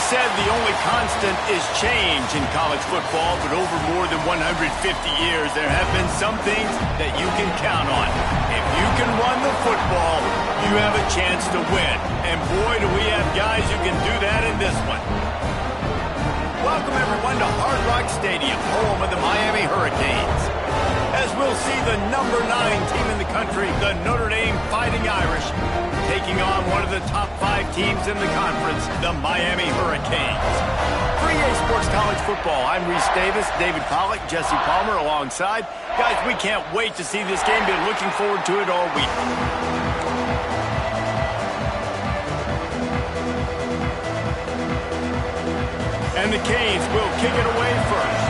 said the only constant is change in college football, but over more than 150 years, there have been some things that you can count on. If you can run the football, you have a chance to win. And boy, do we have guys who can do that in this one. Welcome, everyone, to Hard Rock Stadium, home of the Miami Hurricanes. As we'll see the number 9 team in the country, the Notre Dame Fighting Irish, taking on one of the top 5 teams in the conference, the Miami Hurricanes. For EA Sports College Football, I'm Reese Davis, David Pollack, Jesse Palmer alongside. Guys, we can't wait to see this game. Been looking forward to it all week. And the Canes will kick it away first.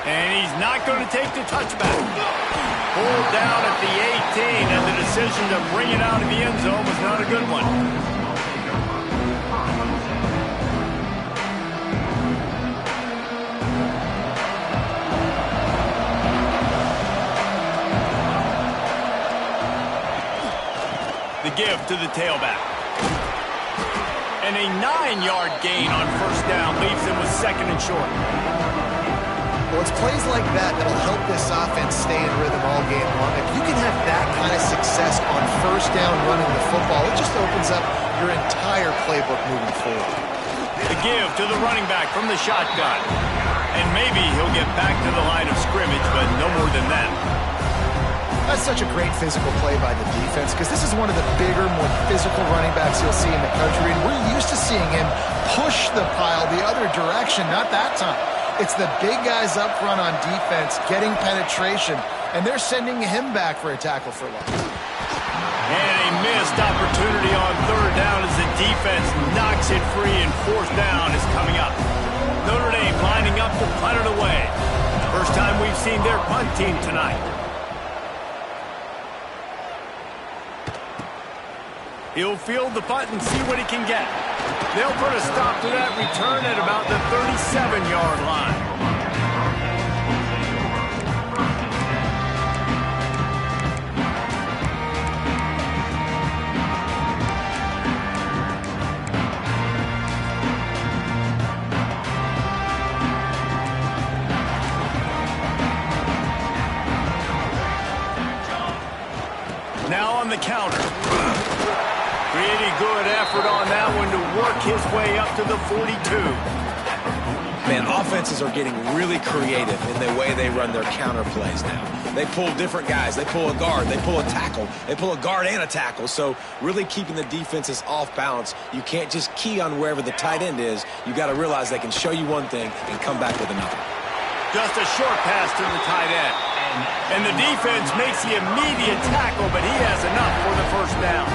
And he's not going to take the touchback. Pulled down at the 18, and the decision to bring it out of the end zone was not a good one. The give to the tailback. And a 9-yard gain on first down leaves him with second and short. Well, it's plays like that that'll help this offense stay in rhythm all game long. If you can have that kind of success on first down running the football, it just opens up your entire playbook moving forward. The give to the running back from the shotgun. And maybe he'll get back to the line of scrimmage, but no more than that. That's such a great physical play by the defense because this is one of the bigger, more physical running backs you'll see in the country, and we're used to seeing him push the pile the other direction, not that time. It's the big guys up front on defense getting penetration, and they're sending him back for a tackle for loss. And a missed opportunity on third down as the defense knocks it free, and fourth down is coming up. Notre Dame lining up to punt it away. First time we've seen their punt team tonight. He'll field the punt and see what he can get. They'll put a stop to that return at about the 37-yard line. Now on the counter. Pretty good effort on that one to work his way up to the 42. Man, offenses are getting really creative in the way they run their counter plays now. They pull different guys. They pull a guard. They pull a tackle. They pull a guard and a tackle. So really keeping the defenses off balance. You can't just key on wherever the tight end is. You got to realize they can show you one thing and come back with another. Just a short pass to the tight end. And the defense makes the immediate tackle, but he has enough for the first down.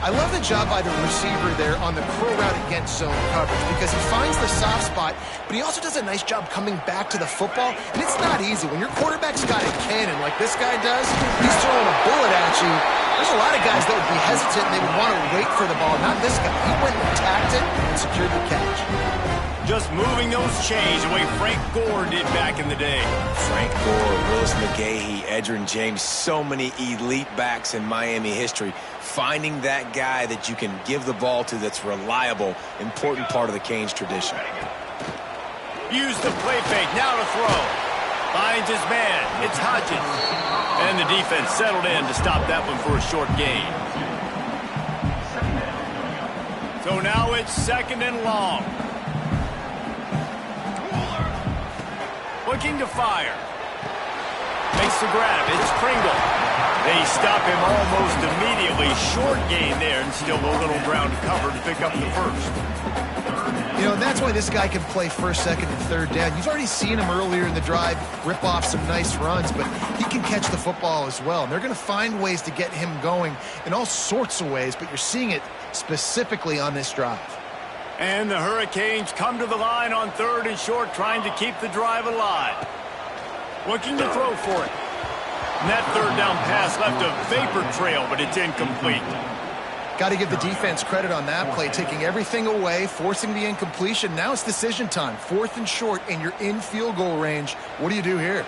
I love the job by the receiver there on the curl route against zone coverage because he finds the soft spot, but he also does a nice job coming back to the football, and it's not easy. When your quarterback's got a cannon like this guy does, he's throwing a bullet at you. There's a lot of guys that would be hesitant and they would want to wait for the ball. Not this guy. He went and attacked it and secured the catch. Just moving those chains the way Frank Gore did back in the day. Frank Gore, Willis McGahee, Edgerrin James, so many elite backs in Miami history. Finding that guy that you can give the ball to that's reliable, important part of the Canes tradition. Use the play fake, now to throw. Finds his man, it's Hodgins. And the defense settled in to stop that one for a short gain. So now it's second and long. Looking to fire. Makes the grab. It's Pringle. They stop him almost immediately. Short gain there, and still a little ground cover to pick up the first. You know, that's why this guy can play first, second, and third down. You've already seen him earlier in the drive rip off some nice runs, but he can catch the football as well. And they're going to find ways to get him going in all sorts of ways, but you're seeing it specifically on this drive. And the Hurricanes come to the line on third and short, trying to keep the drive alive. Looking to throw for it. And that third down pass left a vapor trail, but it's incomplete. Got to give the defense credit on that play, taking everything away, forcing the incompletion. Now it's decision time. Fourth and short, and you're in field goal range. What do you do here?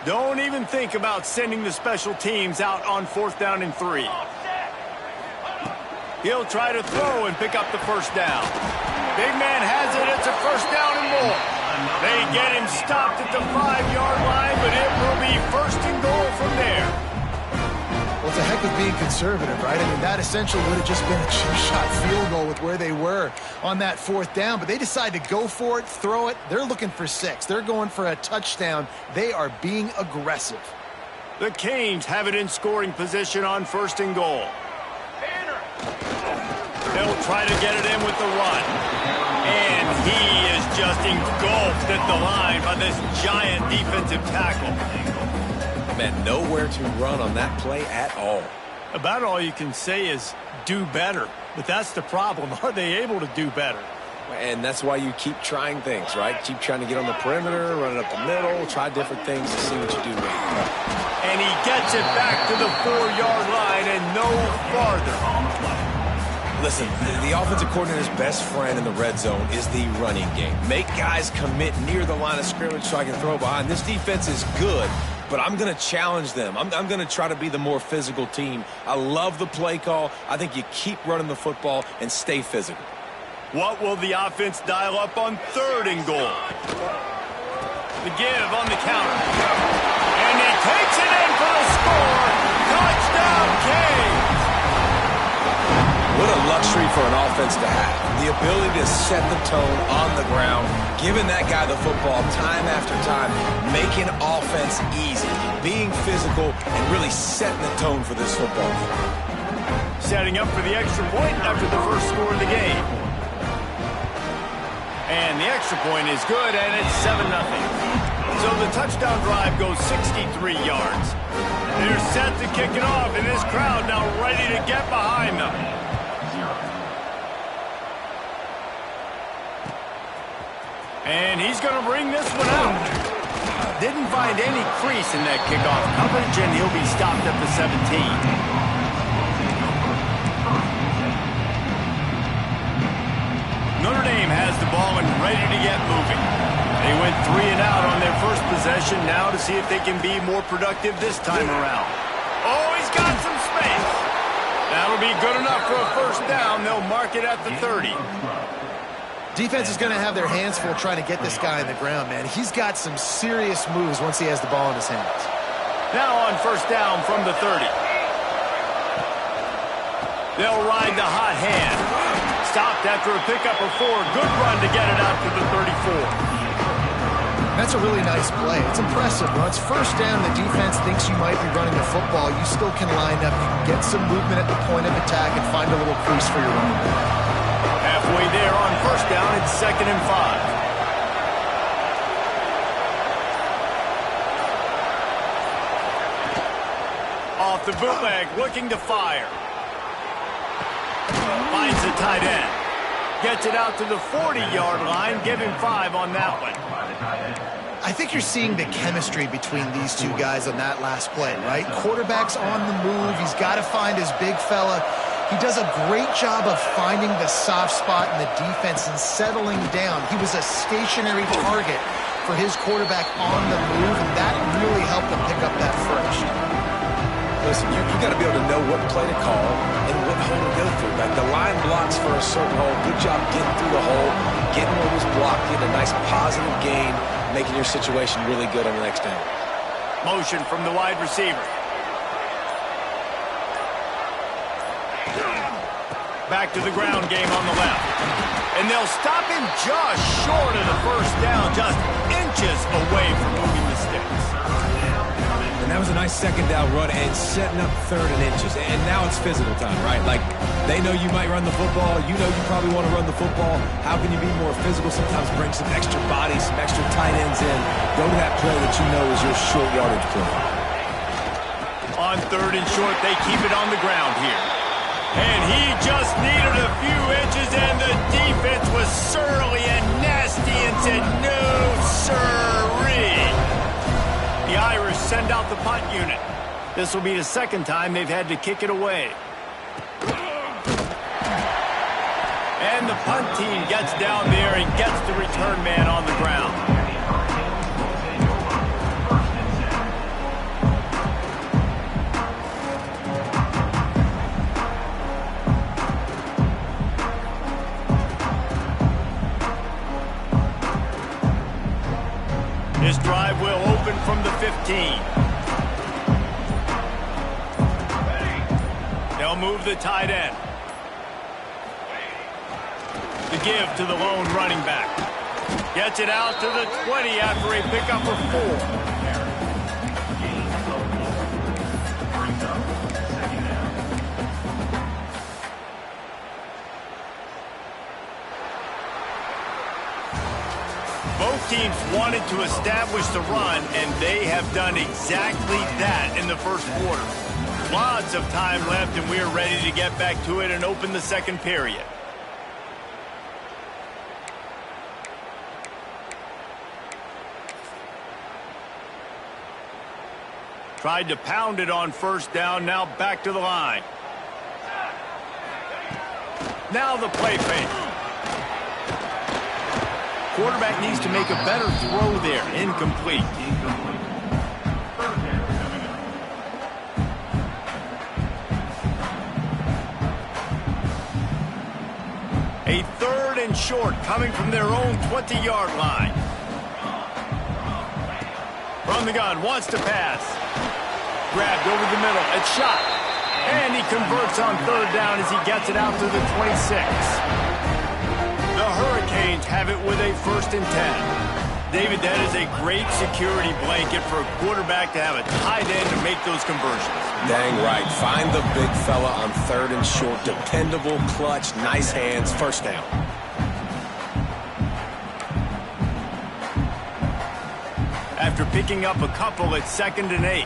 Don't even think about sending the special teams out on 4th down and 3. He'll try to throw and pick up the first down. Big man has it. It's a first down and more. They get him stopped at the 5-yard line, but it will be 1st and goal from there. Well, it's a heck of being conservative, right? I mean, that essentially would have just been a cheap-shot field goal with where they were on that 4th down. But they decide to go for it, throw it. They're looking for 6. They're going for a touchdown. They are being aggressive. The Canes have it in scoring position on 1st and goal. They'll try to get it in with the run. And he is just engulfed at the line by this giant defensive tackle. Man, nowhere to run on that play at all. About all you can say is do better. But that's the problem. Are they able to do better? And that's why you keep trying things, right? Keep trying to get on the perimeter, run it up the middle, try different things to see what you do well. And he gets it back to the 4-yard line and no farther. Listen, the offensive coordinator's best friend in the red zone is the running game. Make guys commit near the line of scrimmage so I can throw behind. This defense is good, but I'm going to challenge them. I'm going to try to be the more physical team. I love the play call. I think you keep running the football and stay physical. What will the offense dial up on 3rd and goal? The give on the counter. And he takes it in for the score. Touchdown, Canes! What a luxury for an offense to have. The ability to set the tone on the ground, giving that guy the football time after time, making offense easy, being physical, and really setting the tone for this football game. Setting up for the extra point after the first score of the game. And the extra point is good, and it's 7-0. So the touchdown drive goes 63 yards. They're set to kick it off, and this crowd now ready to get behind them. And he's going to bring this one out. Didn't find any crease in that kickoff coverage, and he'll be stopped at the 17. Notre Dame has the ball and ready to get moving. They went 3 and out on their first possession, now to see if they can be more productive this time around. Oh, he's got some space. That'll be good enough for a first down. They'll mark it at the 30. Defense is going to have their hands full trying to get this guy on the ground, man. He's got some serious moves once he has the ball in his hands. Now on first down from the 30. They'll ride the hot hand. Stopped after a pickup of 4. Good run to get it out to the 34. That's a really nice play. It's impressive. Once first down, the defense thinks you might be running the football. You still can line up, you can get some movement at the point of attack, and find a little crease for your running back. Halfway there on first down, it's 2nd and 5. Off the bootleg, looking to fire. Finds the tight end. Gets it out to the 40-yard line. Give him 5 on that one. I think you're seeing the chemistry between these two guys on that last play, right? Quarterback's on the move. He's got to find his big fella. He does a great job of finding the soft spot in the defense and settling down. He was a stationary target for his quarterback on the move, and that really helped him pick up that first. Listen, you got to be able to know what play to call and what hole to go through. Like the line blocks for a certain hole. Good job getting through the hole, getting what was blocked, getting a nice positive gain, making your situation really good on the next down. Motion from the wide receiver. Back to the ground game on the left. And they'll stop him just short of the first down, just inches away from moving the sticks. And that was a nice second down run and setting up 3rd and inches. And now it's physical time, right? Like, they know you might run the football. You know you probably want to run the football. How can you be more physical? Sometimes bring some extra bodies, some extra tight ends in. Go to that play that you know is your short yardage play. On 3rd and short, they keep it on the ground here. And he just needed a few inches, and the defense was surly and nasty and said, no, sirree. The Irish send out the punt unit. This will be the second time they've had to kick it away. And the punt team gets down there and gets the return man on the ground. from the 15. They'll move the tight end. The give to the lone running back. Gets it out to the 20 after a pickup of 4. Both teams wanted to establish the run, and they have done exactly that in the first quarter. Lots of time left, and we're ready to get back to it and open the second period. Tried to pound it on first down, now back to the line. Now the play fake. Quarterback needs to make a better throw there. Incomplete. A 3rd and short coming from their own 20-yard line. From the gun, wants to pass. Grabbed over the middle, a shot. And he converts on 3rd down as he gets it out to the 26. The Hurricanes have it with a 1st and 10. David, that is a great security blanket for a quarterback to have a tight end to make those conversions. Dang right. Find the big fella on 3rd and short. Dependable, clutch, nice hands, 1st down. After picking up a couple at 2nd and 8.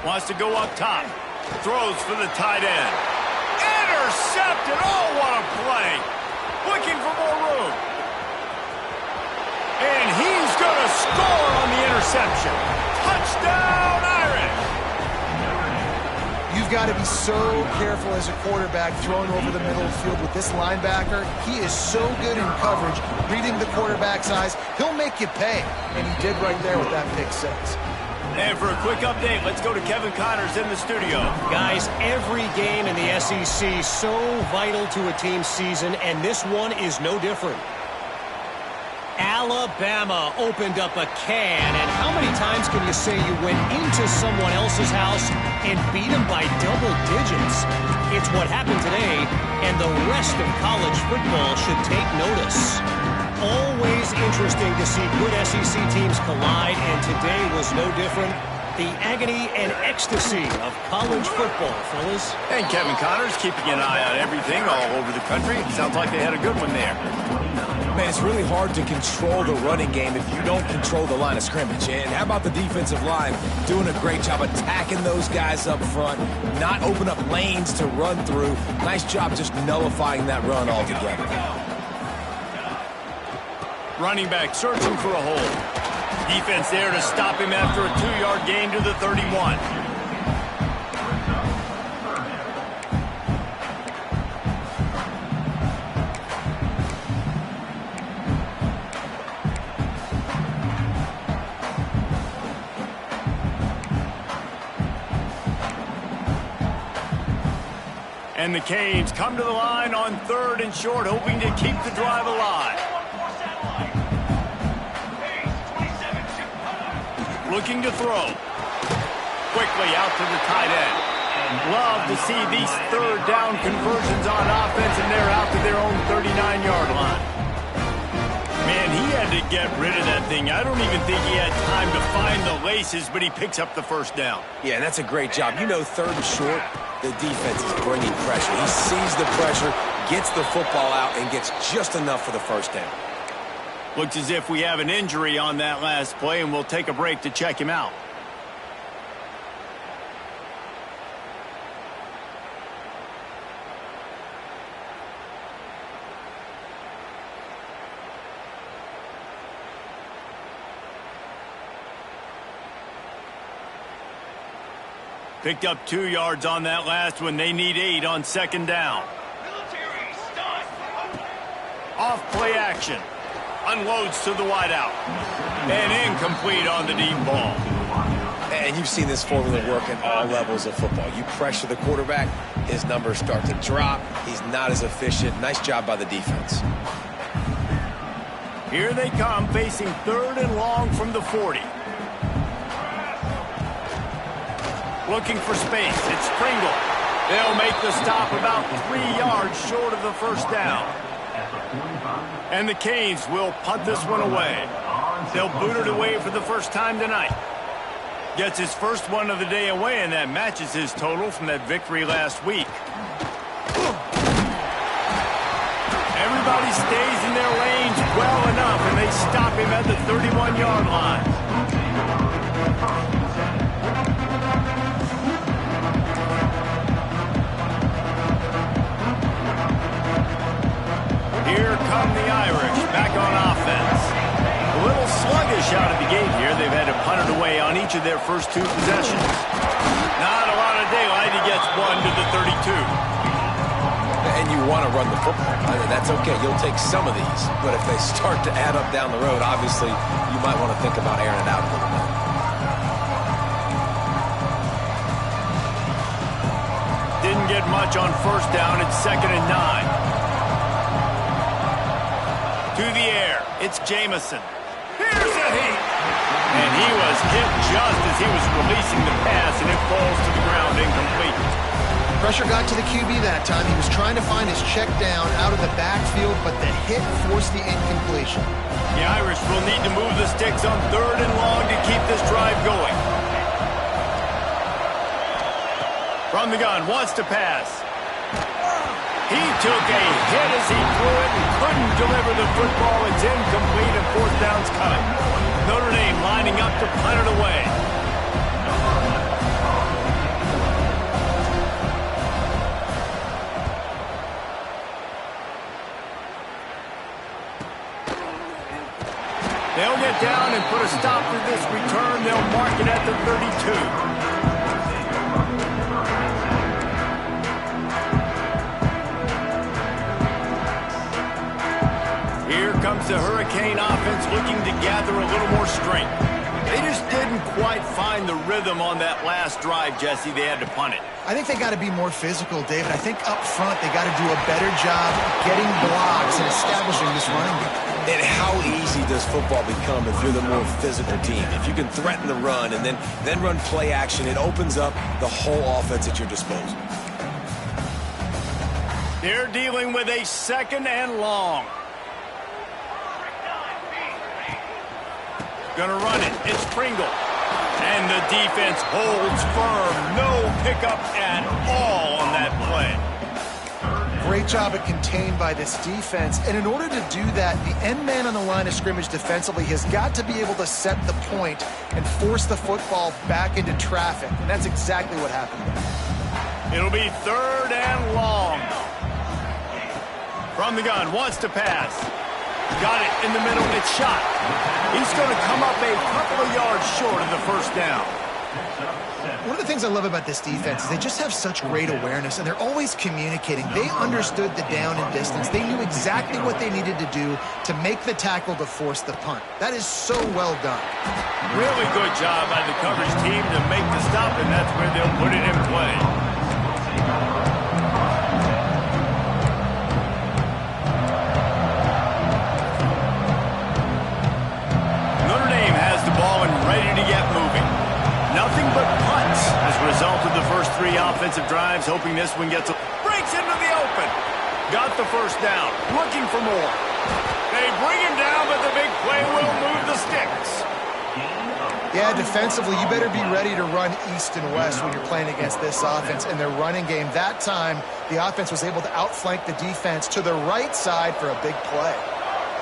Wants to go up top. Throws for the tight end. Intercepted. Oh, what a play. Looking for more room. And he's going to score on the interception. Touchdown, Irish. You've got to be so careful as a quarterback throwing over the middle of the field with this linebacker. He is so good in coverage, reading the quarterback's eyes. He'll make you pay, and he did right there with that pick 6. And for a quick update, let's go to Kevin Connors in the studio. Guys, every game in the SEC so vital to a team's season, and this one is no different. Alabama opened up a can, and how many times can you say you went into someone else's house and beat them by double digits? It's what happened today, and the rest of college football should take notice. Always interesting to see good SEC teams collide, and today was no different. The agony and ecstasy of college football, fellas. And Kevin Connors keeping an eye on everything all over the country. Sounds like they had a good one there. Man, it's really hard to control the running game if you don't control the line of scrimmage. And how about the defensive line doing a great job attacking those guys up front, not open up lanes to run through. Nice job just nullifying that run altogether. Running back searching for a hole. Defense there to stop him after a 2-yard gain to the 31. And the Canes come to the line on 3rd and short, hoping to keep the drive alive. Looking to throw. Quickly out to the tight end. Love to see these 3rd down conversions on offense, and they're out to their own 39-yard line. Man, he had to get rid of that thing. I don't even think he had time to find the laces, but he picks up the 1st down. Yeah, and that's a great job. You know, 3rd and short, the defense is bringing pressure. He sees the pressure, gets the football out, and gets just enough for the 1st down. Looks as if we have an injury on that last play, and we'll take a break to check him out. Picked up 2 yards on that last one. They need 8 on 2nd down. Off play action. Unloads to the wideout. And incomplete on the deep ball. And you've seen this formula work at all levels of football. You pressure the quarterback, his numbers start to drop. He's not as efficient. Nice job by the defense. Here they come, facing 3rd and long from the 40. Looking for space. It's Pringle. They'll make the stop about 3 yards short of the first down. And the Canes will punt this one away. They'll boot it away for the first time tonight. Gets his first one of the day away, and that matches his total from that victory last week. Everybody stays in their lanes well enough, and they stop him at the 31-yard line. Here come the Irish, back on offense. A little sluggish out of the gate here. They've had to punt it away on each of their first 2 possessions. Not a lot of daylight. He gets one to the 32. And you want to run the football. I mean, that's okay. You'll take some of these. But if they start to add up down the road, obviously, you might want to think about airing it out a little bit. Didn't get much on first down. It's 2nd and 9. To the air. It's Jamison. Here's a heat. And he was hit just as he was releasing the pass, and it falls to the ground incomplete. Pressure got to the QB that time. He was trying to find his check down out of the backfield, but the hit forced the incompletion. The Irish will need to move the sticks on 3rd and long to keep this drive going. From the gun, wants to pass. He took a hit as he threw it and couldn't deliver the football. It's incomplete and 4th down's coming. Notre Dame lining up to punt it away. They'll get down and put a stop to this return. They'll mark it at the 32. Here comes the Hurricane offense looking to gather a little more strength. They just didn't quite find the rhythm on that last drive, Jesse. They had to punt it. I think they got to be more physical, David. I think up front they got to do a better job getting blocks and establishing this running game. And how easy does football become if you're the more physical team? If you can threaten the run and then run play action, it opens up the whole offense at your disposal. They're dealing with a 2nd and long. Gonna run it. It's Pringle. And the defense holds firm. No pickup at all on that play. Great job at contained by this defense. And in order to do that, the end man on the line of scrimmage defensively has got to be able to set the point and force the football back into traffic. And that's exactly what happened there. It'll be 3rd and long. From the gun, wants to pass. Got it in the middle. It's shot. He's going to come up a couple of yards short of the first down. One of the things I love about this defense is they just have such great awareness, and they're always communicating. They understood the down and distance. They knew exactly what they needed to do to make the tackle to force the punt. That is so well done. Really good job by the coverage team to make the stop, and that's where they'll put it in play. Notre Dame has the ball and ready to get moving. Nothing but punts as a result of the first 3 offensive drives, hoping this one gets breaks into the open. Got the first down, looking for more. They bring him down, but the big play will move the sticks. Yeah, defensively, you better be ready to run east and west when you're playing against this offense and their running game. That time, the offense was able to outflank the defense to the right side for a big play.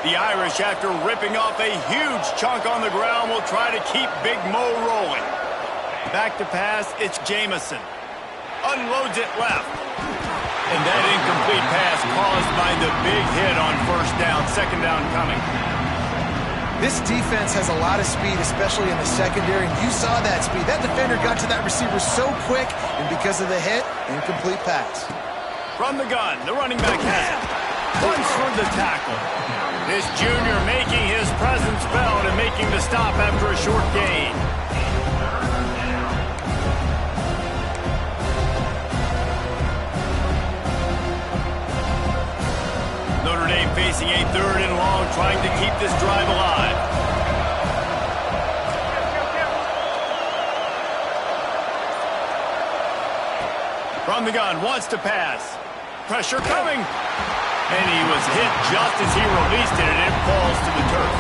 The Irish, after ripping off a huge chunk on the ground, will try to keep Big Mo rolling. Back to pass, it's Jamison. Unloads it left. And that incomplete pass caused by the big hit on first down, 2nd down coming. This defense has a lot of speed, especially in the secondary. You saw that speed. That defender got to that receiver so quick, and because of the hit, incomplete pass. From the gun, the running back has it. Runs for the tackle. This junior making his presence felt and making the stop after a short gain. Notre Dame facing a 3rd and long, trying to keep this drive alive. From the gun, wants to pass. Pressure coming. And he was hit just as he released it, and it falls to the turf.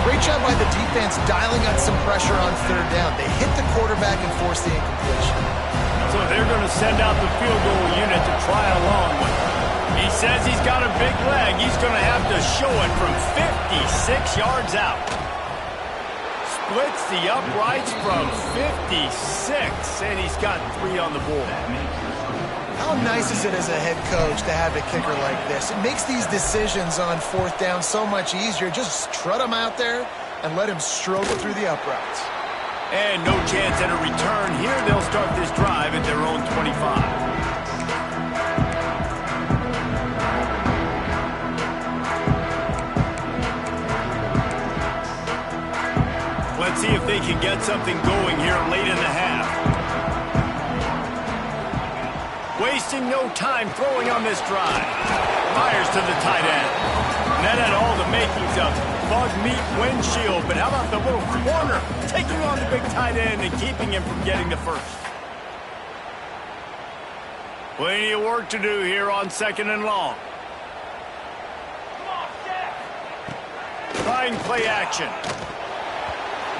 Great job by the defense dialing up some pressure on third down. They hit the quarterback and forced the incompletion. So they're going to send out the field goal unit to try along with him. He says he's got a big leg. He's going to have to show it from 56 yards out. Splits the uprights from 56, and he's got 3 on the board. How nice is it as a head coach to have a kicker like this? It makes these decisions on fourth down so much easier. Just trot him out there and let him struggle through the uprights. And no chance at a return here. They'll start this drive at their own 25. Let's see if they can get something going here late in the half. Wasting no time throwing on this drive. Fires to the tight end. And that had all the makings of bug meat windshield. But how about the little corner taking on the big tight end and keeping him from getting the first? Plenty of work to do here on 2nd and long. Trying play action.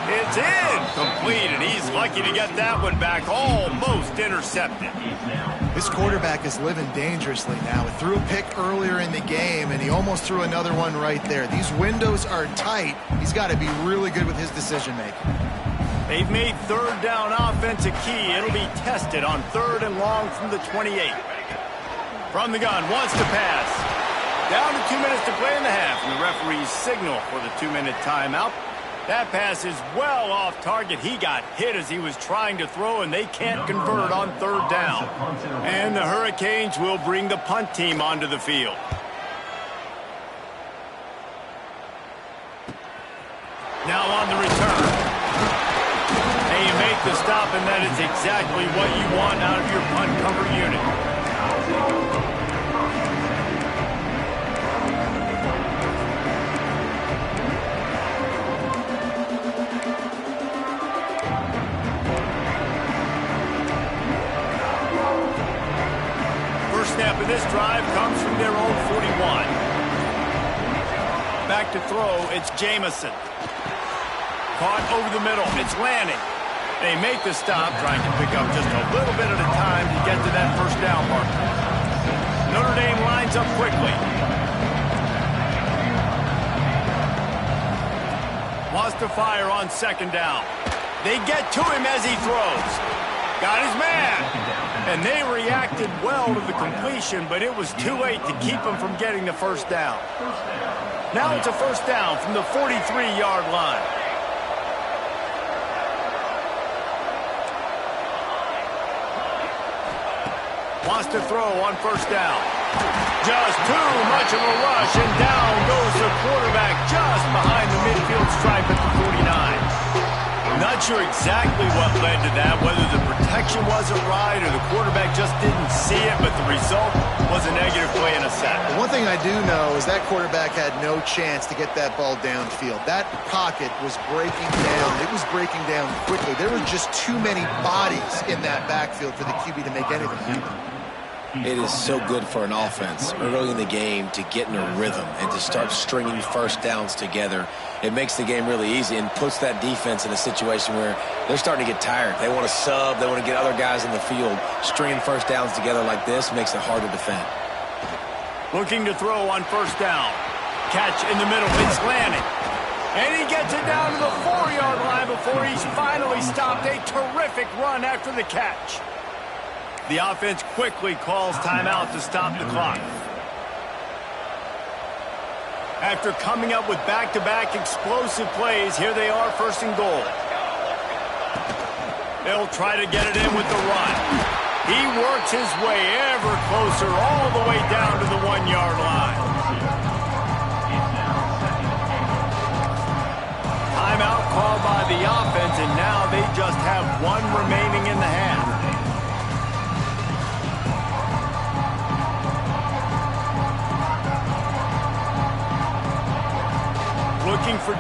It's incomplete, and he's lucky to get that one back, almost intercepted. This quarterback is living dangerously now. He threw a pick earlier in the game, and he almost threw another one right there. These windows are tight. He's got to be really good with his decision-making. They've made third down offense a key. It'll be tested on 3rd and long from the 28. From the gun, wants to pass. Down to 2 minutes to play in the half, and the referees signal for the 2-minute timeout. That pass is well off target. He got hit as he was trying to throw, and they can't convert on 3rd down. And the Hurricanes will bring the punt team onto the field. Now on the return. And you make the stop, and that is exactly what you want out of your punt cover unit. Snap of this drive comes from their own 41. Back to throw, it's Jamison. Caught over the middle, it's Lanning. They make the stop, trying to pick up just a little bit at a time to get to that first down marker. Notre Dame lines up quickly. Wants to fire on 2nd down. They get to him as he throws. Got his man. And they reacted well to the completion, but it was too late to keep him from getting the first down. Now it's a first down from the 43-yard line. Wants to throw on 1st down. Just too much of a rush, and down goes the quarterback just behind the midfield stripe at the 49. Not sure exactly what led to that, whether the protection wasn't right or the quarterback just didn't see it, but the result was a negative play and a sack. The one thing I do know is that quarterback had no chance to get that ball downfield. That pocket was breaking down. It was breaking down quickly. There were just too many bodies in that backfield for the QB to make anything happen. It is so good for an offense early in the game to get in a rhythm and to start stringing first downs together. It makes the game really easy and puts that defense in a situation where they're starting to get tired. They want to sub. They want to get other guys in the field. Stringing first downs together like this makes it hard to defend. Looking to throw on 1st down. Catch in the middle. It's Lanning. And he gets it down to the 4-yard line before he's finally stopped. A terrific run after the catch. The offense quickly calls timeout to stop the clock. After coming up with back-to-back explosive plays, here they are 1st and goal. They'll try to get it in with the run. He works his way ever closer all the way down to the 1-yard line. Timeout called by the offense, and now they just have 1 remaining in the half.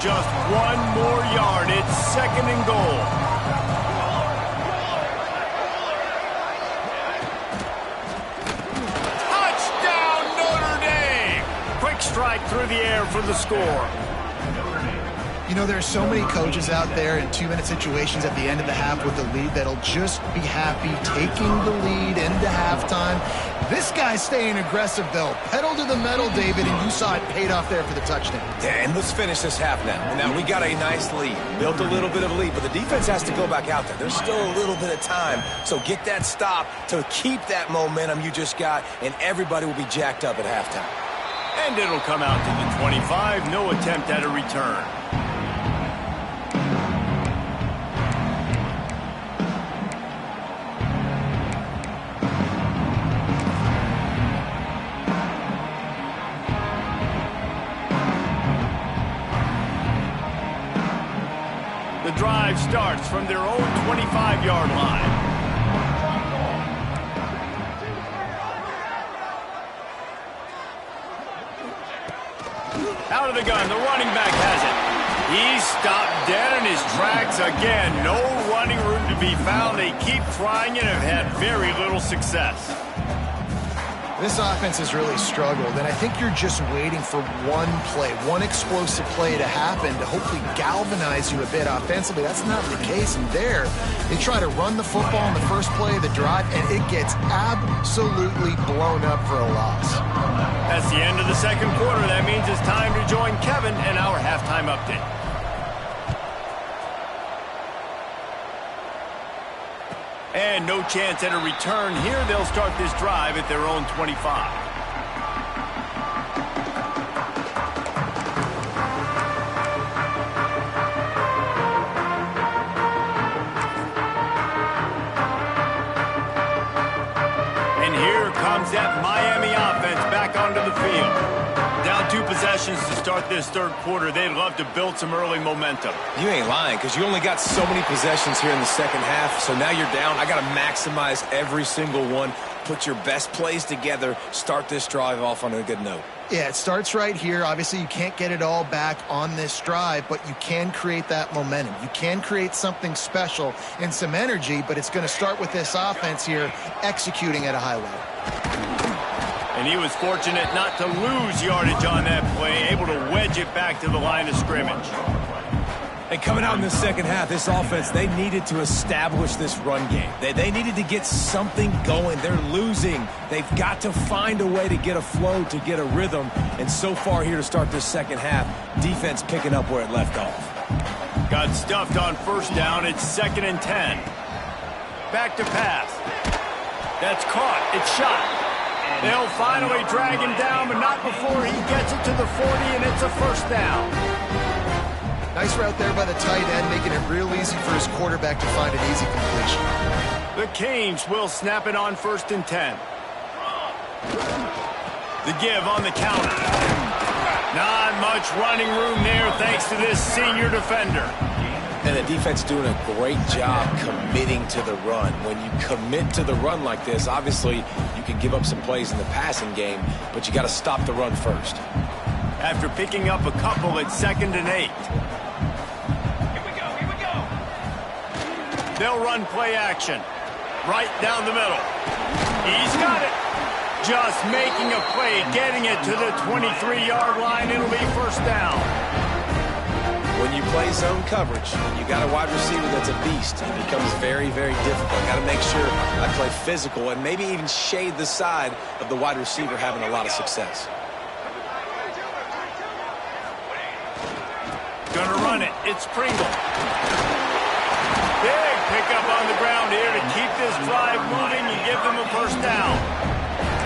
just one more yard. It's 2nd and goal. Touchdown, Notre Dame! Quick strike through the air for the score. You know, there are so many coaches out there in 2-minute situations at the end of the half with the lead that'll just be happy taking the lead into halftime. This guy's staying aggressive, though. Pedal to the metal, David, and you saw it paid off there for the touchdown. Yeah, and let's finish this half now. Now, we got a nice lead. Built a little bit of a lead, but the defense has to go back out there. There's still a little bit of time, so get that stop to keep that momentum you just got, and everybody will be jacked up at halftime. And it'll come out to the 25. No attempt at a return. The drive starts from their own 25-yard line. Out of the gun, the running back has it. He's stopped dead in his tracks again. No running room to be found. They keep trying and have had very little success. This offense has really struggled, and I think you're just waiting for one play, one explosive play to happen to hopefully galvanize you a bit offensively. That's not the case, and there, they try to run the football in the first play of the drive, and it gets absolutely blown up for a loss. That's the end of the 2nd quarter. That means it's time to join Kevin in our halftime update. And no chance at a return here. They'll start this drive at their own 25. And here comes that Miami offense back onto the field. Down 2 possessions to start this 3rd quarter. They'd love to build some early momentum. You ain't lying, because you only got so many possessions here in the 2nd half, so now you're down. I got to maximize every single one, put your best plays together, start this drive off on a good note. Yeah, it starts right here. Obviously, you can't get it all back on this drive, but you can create that momentum. You can create something special and some energy, but it's going to start with this offense here executing at a high level. And he was fortunate not to lose yardage on that play, able to wedge it back to the line of scrimmage. And coming out in the 2nd half, this offense, they needed to establish this run game. They needed to get something going. They're losing. They've got to find a way to get a flow, to get a rhythm. And so far here to start this 2nd half, defense picking up where it left off. Got stuffed on 1st down. It's 2nd and 10. Back to pass. That's caught. It's shot. They'll finally drag him down, but not before he gets it to the 40, and it's a 1st down. Nice route there by the tight end, making it real easy for his quarterback to find an easy completion. The Canes will snap it on 1st and 10. The give on the counter. Not much running room there thanks to this senior defender. And the defense doing a great job committing to the run. When you commit to the run like this, obviously you can give up some plays in the passing game, but you got to stop the run first. After picking up a couple, it's 2nd and 8. Here we go. They'll run play action. Right down the middle. He's got it. Just making a play, getting it to the 23-yard line. It'll be 1st down. When you play zone coverage, you got a wide receiver that's a beast. It becomes very, very difficult. Got to make sure I play physical and maybe even shade the side of the wide receiver having a lot of success. Gonna run it. It's Pringle. Big pickup on the ground here to keep this drive moving and give them a 1st down.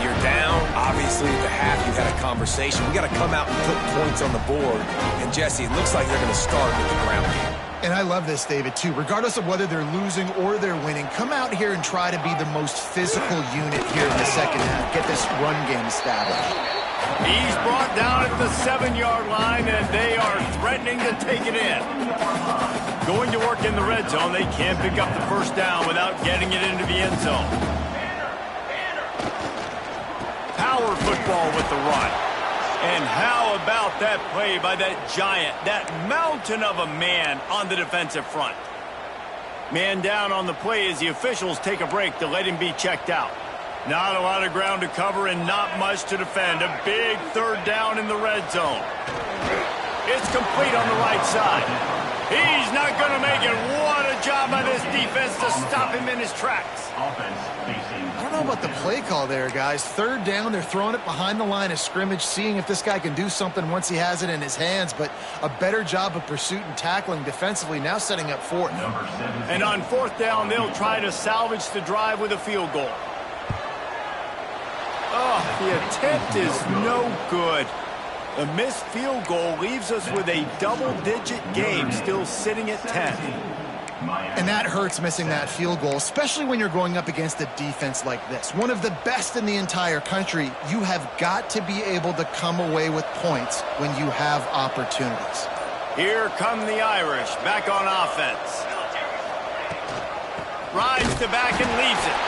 You're down. Obviously, at the half, you had a conversation. We got to come out and put points on the board. And, Jesse, it looks like they're going to start with the ground game. And I love this, David, too. Regardless of whether they're losing or they're winning, come out here and try to be the most physical unit here in the 2nd half. Get this run game established. He's brought down at the 7-yard line, and they are threatening to take it in. Going to work in the red zone, they can't pick up the 1st down without getting it into the end zone. Power football with the run. And how about that play by that giant, that mountain of a man on the defensive front? Man down on the play as the officials take a break to let him be checked out. Not a lot of ground to cover and not much to defend. A big third down in the red zone. It's complete on the right side. He's not going to make it. What a job by this defense to stop him in his tracks. I don't know about the play call there, guys. Third down, they're throwing it behind the line of scrimmage, seeing if this guy can do something once he has it in his hands, but a better job of pursuit and tackling defensively, now setting up fourth. And on fourth down, they'll try to salvage the drive with a field goal. Oh, the attempt is no good. A missed field goal leaves us with a double-digit game, still sitting at 10. And that hurts, missing that field goal, especially when you're going up against a defense like this. One of the best in the entire country. You have got to be able to come away with points when you have opportunities. Here come the Irish, back on offense. Rides to back and leaves it.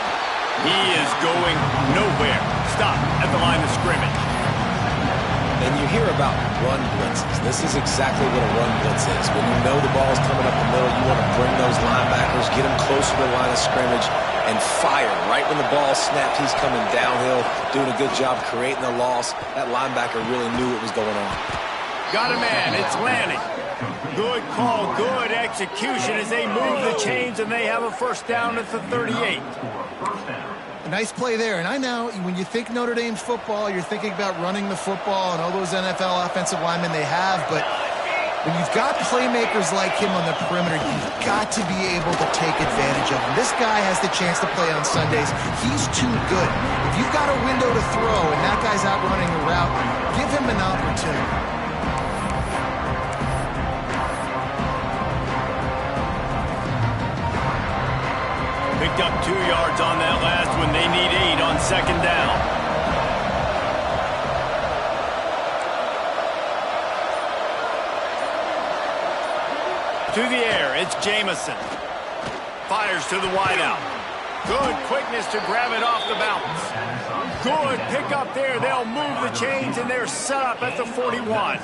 He is going nowhere. Stop at the line of scrimmage. And you hear about run blitzes. This is exactly what a run blitz is. When you know the ball is coming up the middle, you want to bring those linebackers, get them closer to the line of scrimmage, and fire. Right when the ball snapped, he's coming downhill, doing a good job creating the loss. That linebacker really knew what was going on. Got a man. It's Lanning. Good call, good execution as they move the chains, and they have a first down at the 38. Nice play there. And I know when you think Notre Dame's football, you're thinking about running the football and all those NFL offensive linemen they have. But when you've got playmakers like him on the perimeter, you've got to be able to take advantage of him. This guy has the chance to play on Sundays. He's too good. If you've got a window to throw and that guy's out running a route, give him an opportunity. Picked up 2 yards on that last one. They need 8 on second down. To the air, it's Jamison. Fires to the wideout. Good quickness to grab it off the bounce. Good pickup there. They'll move the chains, and they're set up at the 41.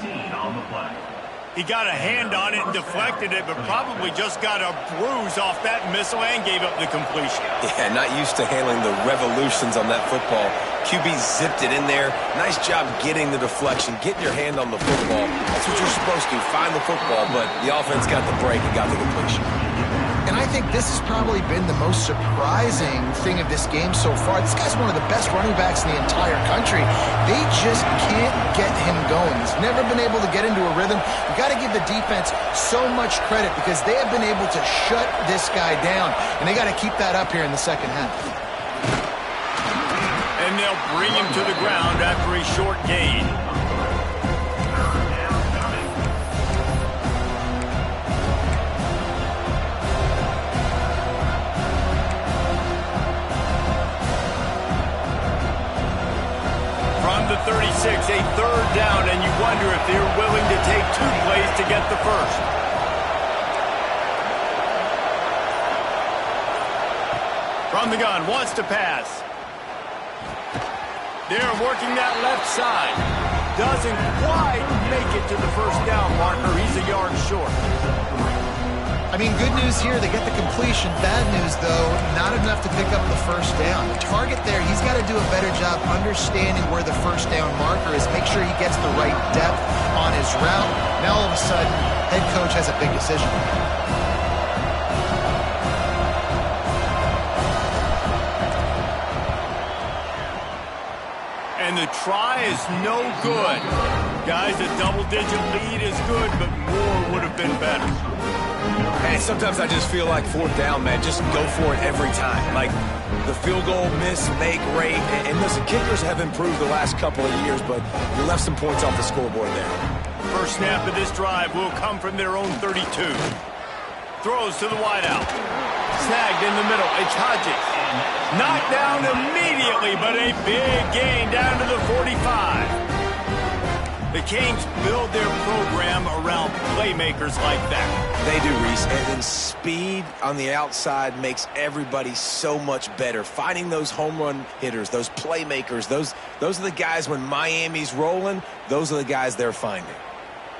He got a hand on it and deflected it, but probably just got a bruise off that missile and gave up the completion. Yeah, not used to handling the revolutions on that football. QB zipped it in there. Nice job getting the deflection, getting your hand on the football. That's what you're supposed to, find the football, but the offense got the break and got the completion. And I think this has probably been the most surprising thing of this game so far. This guy's one of the best running backs in the entire country. They just can't get him going. He's never been able to get into a rhythm. You've got to give the defense so much credit because they have been able to shut this guy down. And they got to keep that up here in the second half. And they'll bring him to the ground after a short gain. The 36, a third down, and you wonder if they're willing to take 2 plays to get the first. From the gun, wants to pass. They're working that left side. Doesn't quite make it to the first down marker. He's a yard short. I mean, good news here, they get the completion. Bad news, though, not enough to pick up the first down. The target there, he's got to do a better job understanding where the first down marker is, make sure he gets the right depth on his route. Now, all of a sudden, head coach has a big decision. And the try is no good. Guys, a double-digit lead is good, but more would have been better. Hey, sometimes I just feel like fourth down, man. Just go for it every time. Like the field goal miss, make rate. And listen, kickers have improved the last couple of years, but you left some points off the scoreboard there. First snap of this drive will come from their own 32. Throws to the wideout. Snagged in the middle. It's Hodges. Knocked down immediately, but a big gain down to the 45. The Canes build their program around playmakers like that. They do, Reese. And then speed on the outside makes everybody so much better. Finding those home run hitters, those playmakers, those are the guys when Miami's rolling, those are the guys they're finding.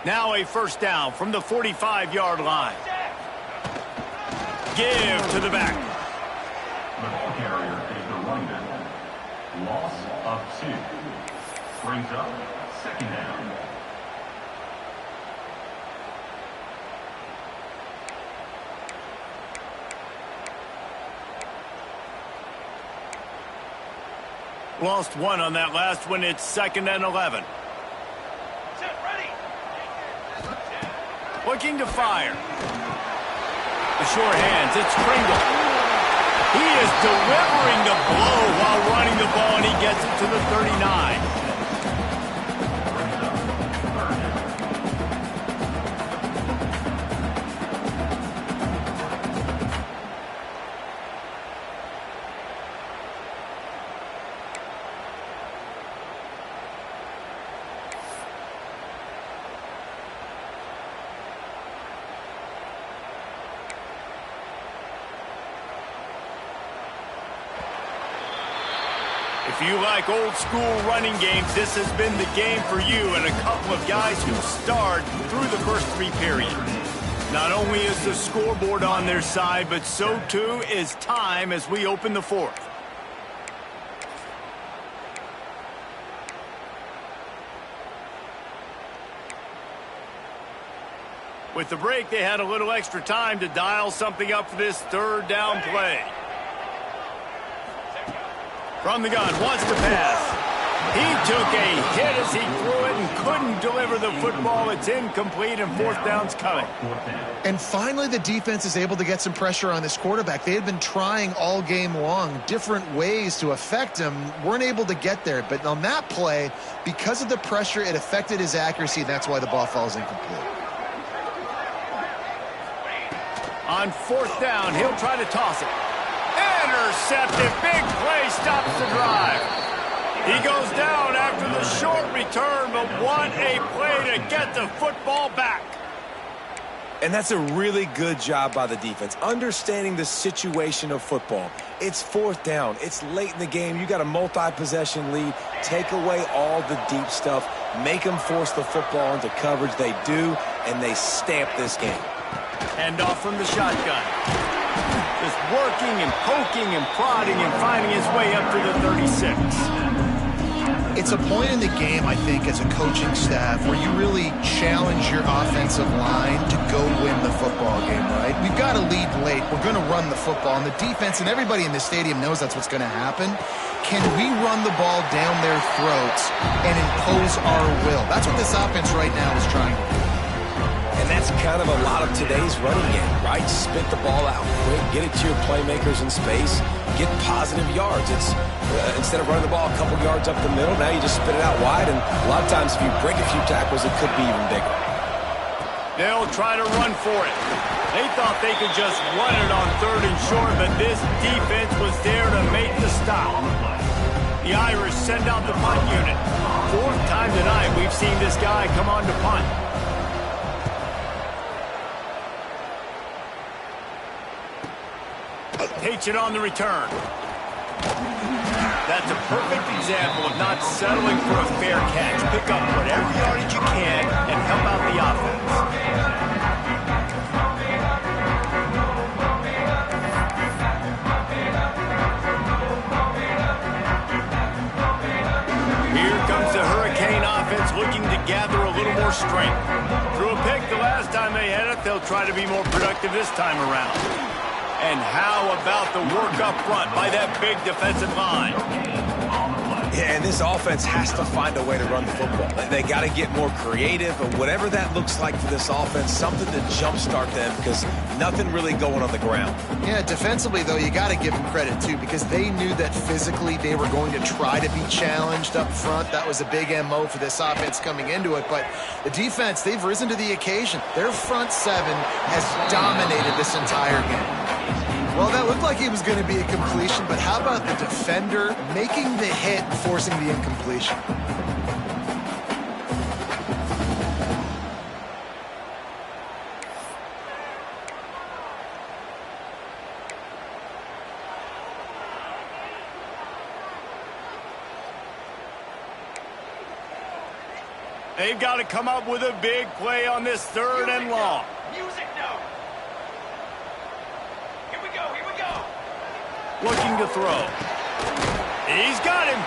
Now a first down from the 45-yard line. Give to the back. The ball carrier is the running back. Loss of 2. Brings up second down. Lost 1 on that last one. It's 2nd and 11. Looking to fire. The short hands. It's Kringle. He is delivering the blow while running the ball, and he gets it to the 39. If you like old school running games, this has been the game for you and a couple of guys who starred through the first 3 periods. Not only is the scoreboard on their side, but so too is time as we open the 4th. With the break, they had a little extra time to dial something up for this 3rd down play. From the gun, wants to pass. He took a hit as he threw it and couldn't deliver the football. It's incomplete, and 4th down's coming. And finally, the defense is able to get some pressure on this quarterback. They had been trying all game long, different ways to affect him, weren't able to get there. But on that play, because of the pressure, it affected his accuracy, and that's why the ball falls incomplete. On 4th down, he'll try to toss it. Intercepted. Big play stops the drive. He goes down after the short return, but what a play to get the football back. And that's a really good job by the defense, understanding the situation of football. It's 4th down. It's late in the game. You got a multi-possession lead. Take away all the deep stuff. Make them force the football into coverage. They do, and they stamp this game. Hand off from the shotgun. Just working and poking and prodding and finding his way up to the 36. It's a point in the game, I think, as a coaching staff where you really challenge your offensive line to go win the football game, right? We've got to lead late. We're going to run the football. And the defense and everybody in the stadium knows that's what's going to happen. Can we run the ball down their throats and impose our will? That's what this offense right now is trying to do. And that's kind of a lot of today's running game, right? Spit the ball out quick, get it to your playmakers in space, get positive yards. It's instead of running the ball a couple yards up the middle, now you just spit it out wide, and a lot of times if you break a few tackles, it could be even bigger. They'll try to run for it. They thought they could just run it on 3rd and short, but this defense was there to make the stop. The Irish send out the punt unit. 4th time tonight we've seen this guy come on to punt. Takes it on the return. That's a perfect example of not settling for a fair catch. Pick up whatever yardage you can and help out the offense. Here comes the Hurricane offense looking to gather a little more strength. Threw a pick the last time they had it. They'll try to be more productive this time around. And how about the work up front by that big defensive line? Yeah, and this offense has to find a way to run the football. They got to get more creative, and whatever that looks like for this offense, something to jumpstart them because nothing really going on the ground. Yeah, defensively, though, you got to give them credit, too, because they knew that physically they were going to try to be challenged up front. That was a big MO for this offense coming into it. But the defense, they've risen to the occasion. Their front 7 has dominated this entire game. Well, that looked like it was going to be a completion, but how about the defender making the hit and forcing the incompletion? They've got to come up with a big play on this third and long. Music note. Here we go. Looking to throw. He's got him.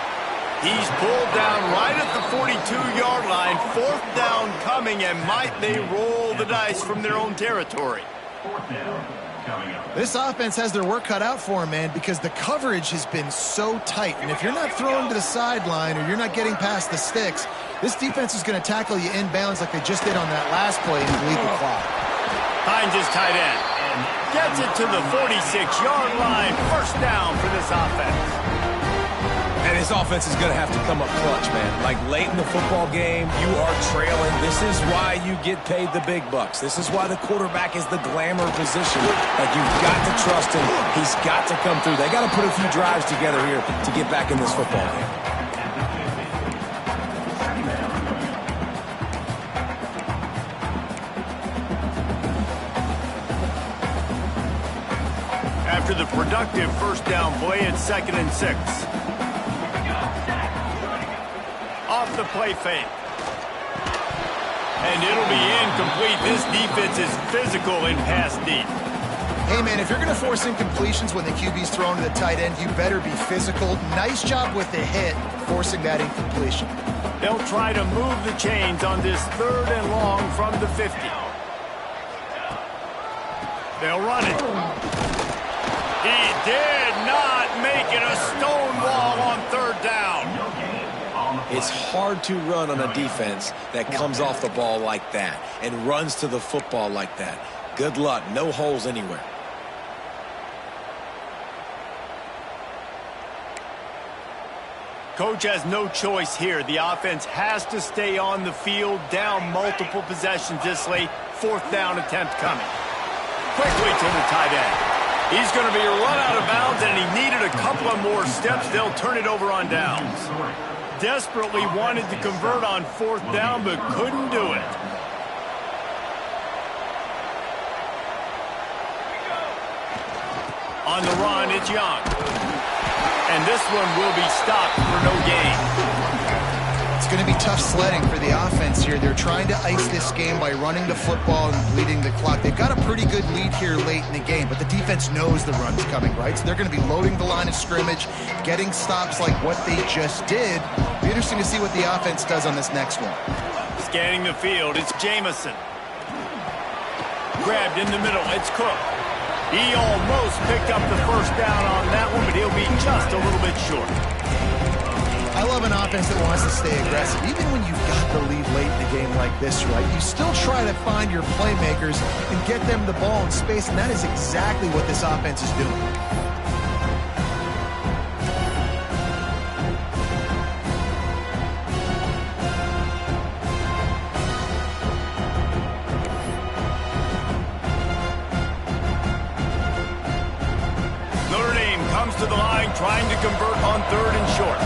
He's pulled down right at the 42-yard line. Fourth down coming, and might they roll the dice from their own territory. Fourth down coming up. This offense has their work cut out for them, man, because the coverage has been so tight. And if you're not throwing to the sideline or you're not getting past the sticks, this defense is going to tackle you inbounds like they just did on that last play and bleed the clock. Hines is tight end. Gets it to the 46-yard line. First down for this offense. And his offense is going to have to come up clutch, man. Like late in the football game, you are trailing. This is why you get paid the big bucks. This is why the quarterback is the glamour position. Like, you've got to trust him. He's got to come through. They got to put a few drives together here to get back in this football game. After the productive first down play, it's 2nd and 6. Off the play fake. And it'll be incomplete. This defense is physical in pass deep. Hey, man, if you're going to force incompletions when the QB's thrown to the tight end, you better be physical. Nice job with the hit, forcing that incompletion. They'll try to move the chains on this 3rd and long from the 50. They'll run it. He did not make it a stone wall on 3rd down. It's hard to run on a defense that comes off the ball like that and runs to the football like that. Good luck. No holes anywhere. Coach has no choice here. The offense has to stay on the field, down multiple possessions this late. 4th down attempt coming. Quickly to the tight end. He's going to be run out of bounds, and he needed a couple of more steps. They'll turn it over on downs. Desperately wanted to convert on 4th down, but couldn't do it. On the run, it's Young. And this one will be stopped for no gain. It's going to be tough sledding for the offense here. They're trying to ice this game by running the football and bleeding the clock. They've got a pretty good lead here late in the game, but the defense knows the run's coming, right? So they're going to be loading the line of scrimmage, getting stops like what they just did. Be interesting to see what the offense does on this next one. Scanning the field, it's Jamison. Grabbed in the middle, it's Cook. He almost picked up the first down on that one, but he'll be just a little bit short. I love an offense that wants to stay aggressive. Even when you've got the lead late in the game like this, right, you still try to find your playmakers and get them the ball in space, and that is exactly what this offense is doing. Notre Dame comes to the line trying to convert on 3rd and short.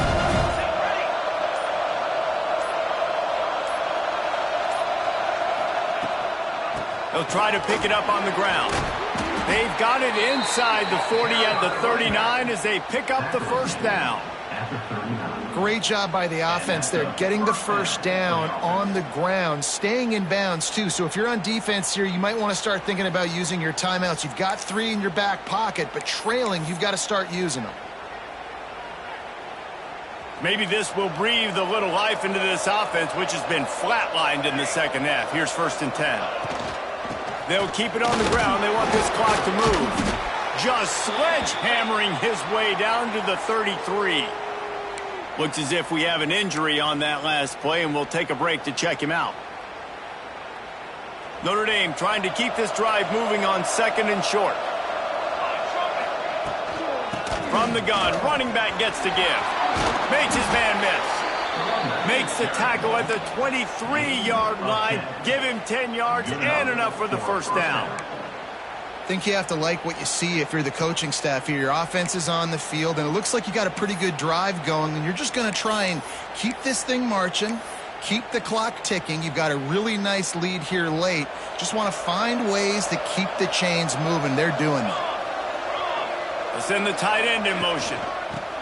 They'll try to pick it up on the ground. They've got it inside the 40 at the 39 as they pick up the first down. Great job by the offense there, getting the first down on the ground, staying in bounds too. So if you're on defense here, you might want to start thinking about using your timeouts. You've got 3 in your back pocket, but trailing, you've got to start using them. Maybe this will breathe a little life into this offense, which has been flatlined in the second half. Here's 1st and 10. They'll keep it on the ground. They want this clock to move. Just sledgehammering his way down to the 33. Looks as if we have an injury on that last play, and we'll take a break to check him out. Notre Dame trying to keep this drive moving on 2nd and short. From the gun, running back gets to give. Makes his man miss. Makes the tackle at the 23-yard line. Give him 10 yards and enough for the first down. I think you have to like what you see if you're the coaching staff here. Your offense is on the field, and it looks like you got a pretty good drive going, and you're just going to try and keep this thing marching, keep the clock ticking. You've got a really nice lead here late. Just want to find ways to keep the chains moving. They're doing that. They'll send the tight end in motion.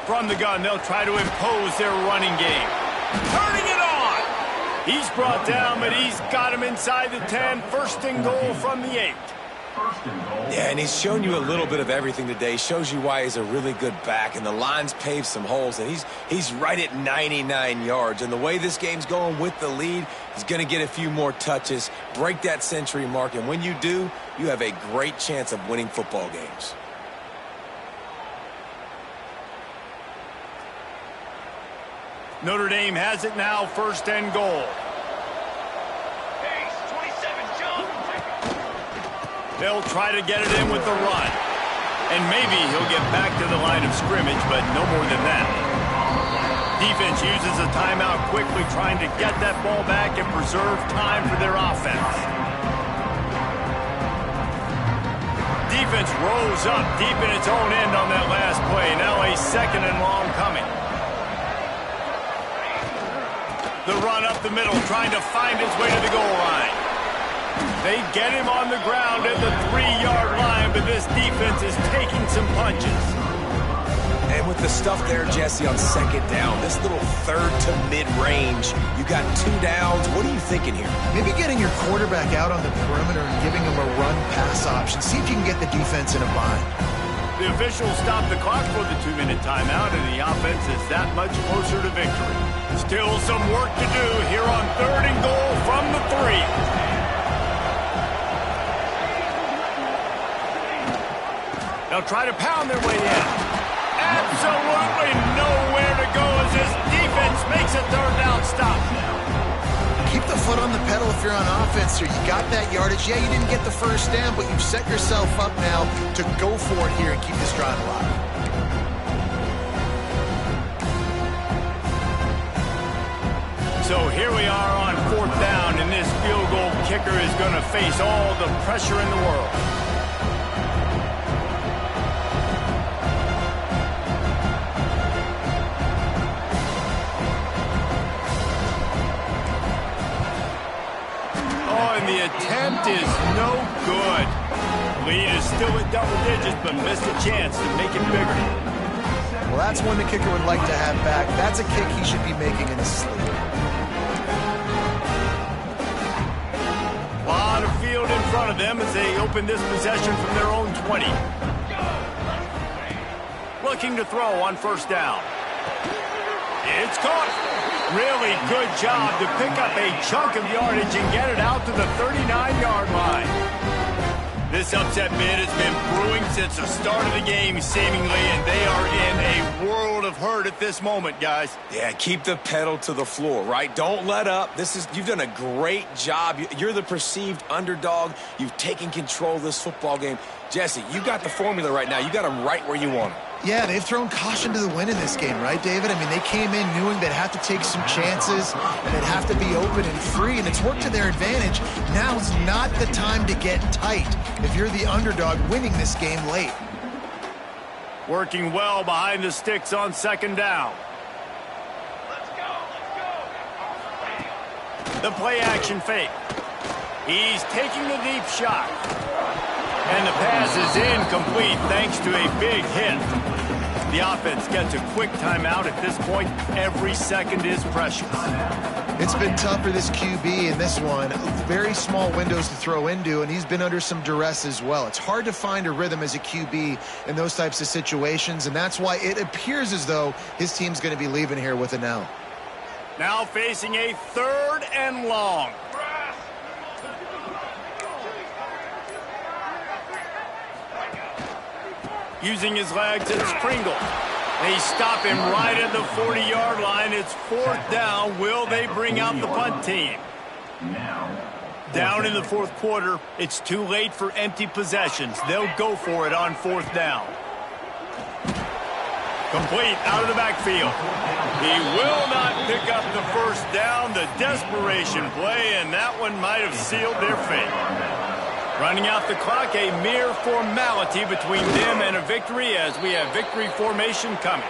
From the gun, they'll try to impose their running game. Turning it on! He's brought down, but he's got him inside the 10. First and goal from the 8. Yeah, and he's shown you a little bit of everything today. Shows you why he's a really good back, and the line's paved some holes, and he's right at 99 yards. And the way this game's going with the lead, he's going to get a few more touches, break that century mark, and when you do, you have a great chance of winning football games. Notre Dame has it now, first and goal. Pace, 27, jump. They'll try to get it in with the run. And maybe he'll get back to the line of scrimmage, but no more than that. Defense uses a timeout quickly, trying to get that ball back and preserve time for their offense. Defense rose up deep in its own end on that last play. Now a second and long coming. The run up the middle, trying to find his way to the goal line. They get him on the ground at the 3-yard line, but this defense is taking some punches. And with the stuff there, Jesse, on second down, this little third to mid-range, you got 2 downs. What are you thinking here? Maybe getting your quarterback out on the perimeter and giving him a run-pass option. See if you can get the defense in a bind. The officials stopped the clock for the 2-minute timeout, and the offense is that much closer to victory. Still some work to do here on third and goal from the 3. They'll try to pound their way in. Absolutely nowhere to go as this defense makes a third down stop. Keep the foot on the pedal if you're on offense here. You got that yardage. Yeah, you didn't get the first down, but you've set yourself up now to go for it here and keep this drive alive. So here we are on fourth down, and this field goal kicker is going to face all the pressure in the world. Oh, and the attempt is no good. Lead is still at double digits, but missed a chance to make it bigger. Well, that's one the kicker would like to have back. That's a kick he should be making in his sleep. A lot of field in front of them as they open this possession from their own 20. Looking to throw on first down. It's caught. Really good job to pick up a chunk of yardage and get it out to the 39-yard line. This upset bid has been brewing since the start of the game, seemingly, and they are in a world of hurt at this moment, guys. Yeah, keep the pedal to the floor, right? Don't let up. You've done a great job. You're the perceived underdog. You've taken control of this football game. Jesse, you got the formula right now. You got them right where you want them. Yeah, they've thrown caution to the wind in this game, right, David? I mean, they came in knowing they'd have to take some chances and they'd have to be open and free, and it's worked to their advantage. Now's not the time to get tight if you're the underdog winning this game late. Working well behind the sticks on second down. Let's go, let's go. The play action fake. He's taking the deep shot. And the pass is incomplete thanks to a big hit. The offense gets a quick timeout at this point. Every second is precious. It's been tough for this QB in this one. Very small windows to throw into, and he's been under some duress as well. It's hard to find a rhythm as a QB in those types of situations, and that's why it appears as though his team's going to be leaving here with an L. Now facing a third and long. Using his legs, it's Pringle. They stop him right at the 40-yard line. It's fourth down. Will they bring out the punt team? Down in the fourth quarter, it's too late for empty possessions. They'll go for it on fourth down. Complete out of the backfield. He will not pick up the first down. The desperation play, and that one might have sealed their fate. Running out the clock, a mere formality between them and a victory as we have victory formation coming.